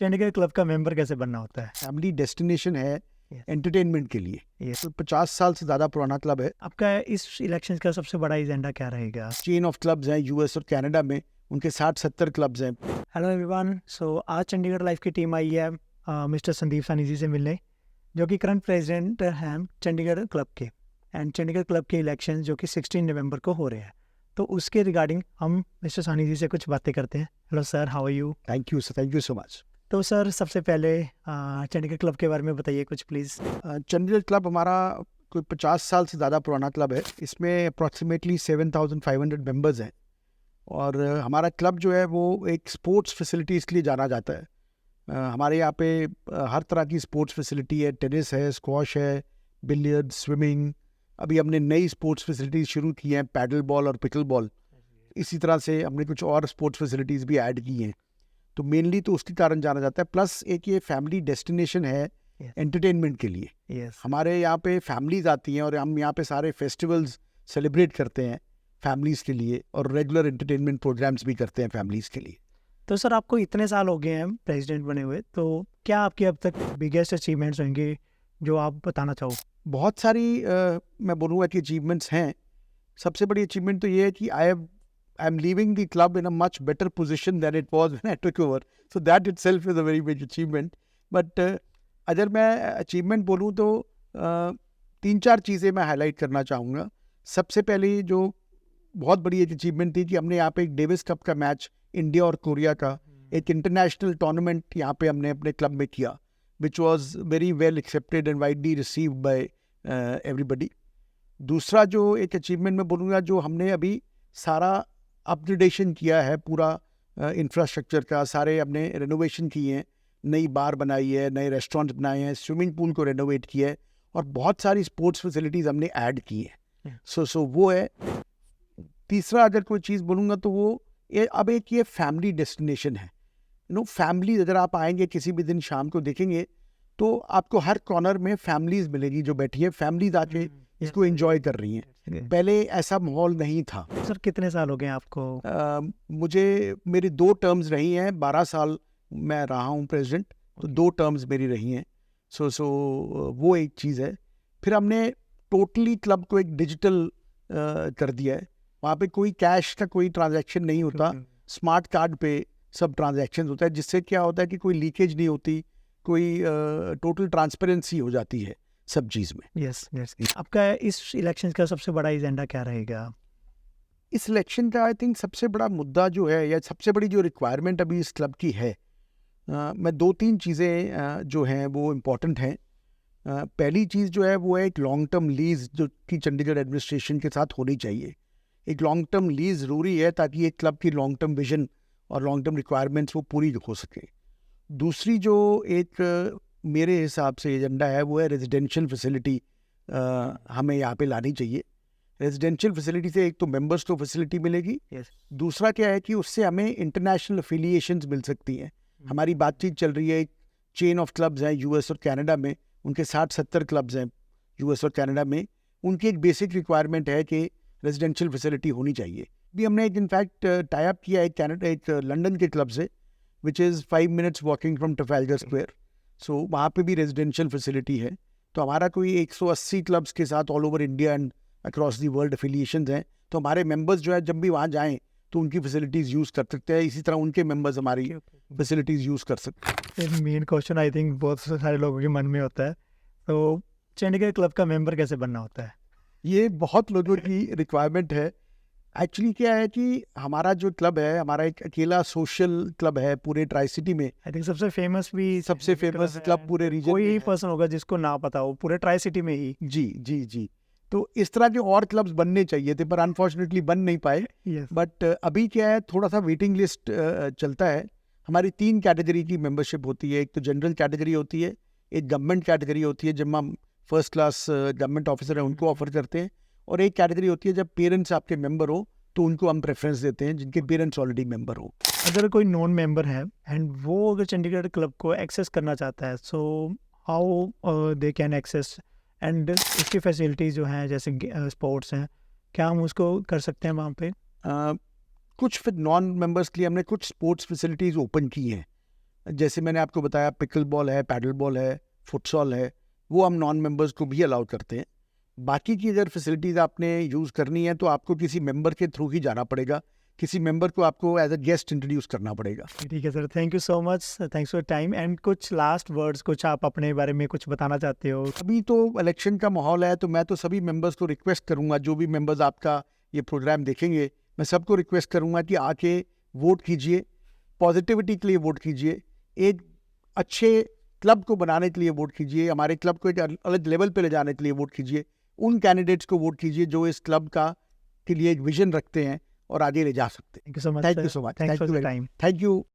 Chandigarh club का member कैसे बनना होता है? फैमिली डेस्टिनेशन है Yes. एंटरटेनमेंट के लिए। Yes. तो 50 साल से ज़्यादा पुराना क्लब है। आपका इस इलेक्शन का सबसे बड़ा एजेंडा क्या रहेगा? चेन ऑफ क्लब्स हैं यूएस और कनाडा में, उनके 60-70 क्लब्स हैं। हेलो एवरीवन, सो आज चंडीगढ़ लाइफ की टीम आई है मिस्टर संदीप साहनी जी से मिलने, जो कि करंट प्रेसिडेंट हैं चंडीगढ़ क्लब के। एंड चंडीगढ़ क्लब के इलेक्शन जो कि 16 नवंबर को हो रहे हैं, तो उसके रिगार्डिंग हम मिस्टर साहनी जी से कुछ बातें करते हैं। Hello sir, how are you? Thank you so much. तो सर, सबसे पहले चंडीगढ़ क्लब के बारे में बताइए कुछ प्लीज़। चंडीगढ़ क्लब हमारा कोई 50 साल से ज़्यादा पुराना क्लब है। इसमें अप्रॉक्सीमेटली 7,500 मेंबर्स हैं। और हमारा क्लब जो है वो एक स्पोर्ट्स फैसिलिटीज़ के लिए जाना जाता है। हमारे यहाँ पे हर तरह की स्पोर्ट्स फैसिलिटी है। टेनिस है, स्क्वॉश है, बिलियर्ड, स्विमिंग। अभी हमने नई स्पोर्ट्स फैसिलिटीज़ शुरू की हैं, पैडल बॉल और पिकल बॉल। इसी तरह से हमने कुछ और स्पोर्ट्स फैसिलिटीज़ भी ऐड की हैं। तो मेनली तो उसके कारण जाना जाता है। प्लस एक ये फैमिली डेस्टिनेशन है एंटरटेनमेंट के लिए। हमारे यहाँ पे फैमिलीज आती हैं और हम यहाँ पे सारे फेस्टिवल्स सेलिब्रेट करते हैं फैमिलीज़ के लिए, और रेगुलर एंटरटेनमेंट प्रोग्राम्स भी करते हैं फैमिलीज़ के लिए। तो सर, आपको इतने साल हो गए हैं प्रेसिडेंट बने हुए, तो क्या आपकी अब तक बिगेस्ट अचीवमेंट्स होंगे जो आप बताना चाहो? बहुत सारी मैं बोलूँगा कि अचीवमेंट्स हैं। सबसे बड़ी अचीवमेंट तो ये है कि I am leaving the club in a much better position than it was when I took over, so that itself is a very big achievement. But अगर मैं अचीवमेंट बोलूँ तो 3-4 चीज़ें मैं हाईलाइट करना चाहूँगा। सबसे पहले जो बहुत बड़ी एक अचीवमेंट थी कि हमने यहाँ पे एक डेविस कप का मैच इंडिया और कोरिया का एक इंटरनेशनल टूर्नामेंट यहाँ पे हमने अपने क्लब में किया, which was very well accepted and widely received by everybody. दूसरा जो एक अचीवमेंट मैं बोलूँगा, जो हमने अभी सारा अपग्रेडेशन किया है पूरा इंफ्रास्ट्रक्चर का, सारे हमने रेनोवेशन किए हैं, नई बार बनाई है, नए रेस्टोरेंट्स बनाए हैं, स्विमिंग पूल को रेनोवेट किया है, और बहुत सारी स्पोर्ट्स फैसिलिटीज़ हमने ऐड की है। सो वो है। तीसरा अगर कोई चीज़ बोलूँगा तो वो अब एक ये फैमिली डेस्टिनेशन है। फैमिली, अगर आप आएंगे किसी भी दिन शाम को देखेंगे तो आपको हर कॉर्नर में फैमिलीज मिलेगी जो बैठी है, फैमिलीज आके इसको एंजॉय कर रही हैं। पहले ऐसा माहौल नहीं था। सर, कितने साल हो गए आपको? मुझे मेरी 2 टर्म्स रही हैं, 12 साल मैं रहा हूँ प्रेसिडेंट, तो 2 टर्म्स मेरी रही हैं। सो वो एक चीज़ है। फिर हमने टोटली क्लब को एक डिजिटल कर दिया है। वहाँ पे कोई कैश का कोई ट्रांजैक्शन नहीं होता, स्मार्ट कार्ड पे सब ट्रांजैक्शन होता है, जिससे क्या होता है कि कोई लीकेज नहीं होती, कोई टोटल ट्रांसपेरेंसी हो जाती है सब चीज़ में। यस। आपका इस इलेक्शन का सबसे बड़ा एजेंडा क्या रहेगा? इस इलेक्शन का आई थिंक सबसे बड़ा मुद्दा जो है, या सबसे बड़ी जो रिक्वायरमेंट अभी इस क्लब की है, मैं 2-3 चीज़ें जो हैं वो इम्पोर्टेंट हैं। पहली चीज़ जो है वो है एक लॉन्ग टर्म लीज जो कि चंडीगढ़ एडमिनिस्ट्रेशन के साथ होनी चाहिए। एक लॉन्ग टर्म लीज ज़रूरी है ताकि एक क्लब की लॉन्ग टर्म विजन और लॉन्ग टर्म रिक्वायरमेंट्स वो पूरी हो सके। दूसरी जो एक मेरे हिसाब से एजेंडा है वो है रेजिडेंशियल फैसिलिटी हमें यहाँ पे लानी चाहिए। रेजिडेंशियल फैसिलिटी से एक तो मेंबर्स को फैसिलिटी मिलेगी, दूसरा क्या है कि उससे हमें इंटरनेशनल एफिलिएशंस मिल सकती हैं। हमारी बातचीत चल रही है, एक चेन ऑफ क्लब्स हैं यूएस और कनाडा में, उनके 60-70 क्लब्स हैं यूएस और कनाडा में। उनकी एक बेसिक रिक्वायरमेंट है कि रेजिडेंशियल फैसिलिटी होनी चाहिए। भी हमने एक इनफैक्ट टाई अप किया है एक लंदन के क्लब से, which is 5 minutes walking from Trafalgar square. So वहाँ पे भी रेजिडेंशियल फैसिलिटी है। तो हमारा कोई 180 क्लब्स के साथ all over India and across the world affiliations हैं। तो हमारे मेंबर्स जो है जब भी वहाँ जाएँ तो उनकी फैसिलिटीज़ यूज़ कर सकते हैं, इसी तरह उनके मेंबर्स हमारी फैसिलिटीज़ यूज़ कर सकते हैं। मेन क्वेश्चन आई थिंक बहुत सारे लोगों के मन में होता है, तो चंडीगढ़ क्लब का मेंबर कैसे बनना होता है? ये बहुत लोगों की रिक्वायरमेंट है। एक्चुअली क्या है कि हमारा जो क्लब है, हमारा एक अकेला सोशल क्लब है पूरे ट्राई सिटी में। आई थिंक सबसे फेमस क्लब पूरे रीजन कोई में ही है। पर्सन होगा जिसको ना पता हो पूरे ट्राई सिटी में ही। जी। तो इस तरह के और क्लब्स बनने चाहिए थे, पर अनफॉर्चुनेटली बन नहीं पाए। बट अभी क्या है, थोड़ा सा वेटिंग लिस्ट चलता है। हमारी 3 कैटेगरी की मेंबरशिप होती है। एक तो जनरल कैटेगरी होती है, एक गवर्नमेंट कैटेगरी होती है जब हम फर्स्ट क्लास गवर्नमेंट ऑफिसर हैं उनको ऑफर करते हैं, और एक कैटेगरी होती है जब पेरेंट्स आपके मेंबर हो तो उनको हम प्रेफरेंस देते हैं जिनके पेरेंट्स ऑलरेडी मेंबर हो। अगर कोई नॉन मेंबर है एंड वो अगर चंडीगढ़ क्लब को एक्सेस करना चाहता है, so how they can access, and उसकी फैसिलिटीज़ जो हैं जैसे स्पोर्ट्स हैं, क्या हम उसको कर सकते हैं वहाँ पे? कुछ फिर नॉन मेंबर्स के लिए हमने कुछ स्पोर्ट्स फैसिलिटीज़ ओपन की हैं। जैसे मैंने आपको बताया पिकल बॉल है, पैडल बॉल है, फुटसॉल है, वो हम नॉन मेंबर्स को भी अलाउ करते हैं। बाकी की अगर फैसिलिटीज़ आपने यूज़ करनी है तो आपको किसी मेंबर के थ्रू ही जाना पड़ेगा, किसी मेंबर को आपको एज अ गेस्ट इंट्रोड्यूस करना पड़ेगा। ठीक है sir, thank you so much, thanks for time. And कुछ लास्ट वर्ड्स, कुछ आप अपने बारे में कुछ बताना चाहते हो? अभी तो इलेक्शन का माहौल है, तो मैं तो सभी मेंबर्स को रिक्वेस्ट करूंगा, जो भी मेंबर्स आपका ये प्रोग्राम देखेंगे, मैं सबको रिक्वेस्ट करूंगा कि आके वोट कीजिए, पॉजिटिविटी के लिए वोट कीजिए, एक अच्छे क्लब को बनाने के लिए वोट कीजिए, हमारे क्लब को एक अलग लेवल पे ले जाने के लिए वोट कीजिए, उन कैंडिडेट्स को वोट कीजिए जो इस क्लब का के लिए एक विजन रखते हैं और आगे ले जा सकते हैं। Thank you so much thank you sir, so much. Thanks for the time. Thank you.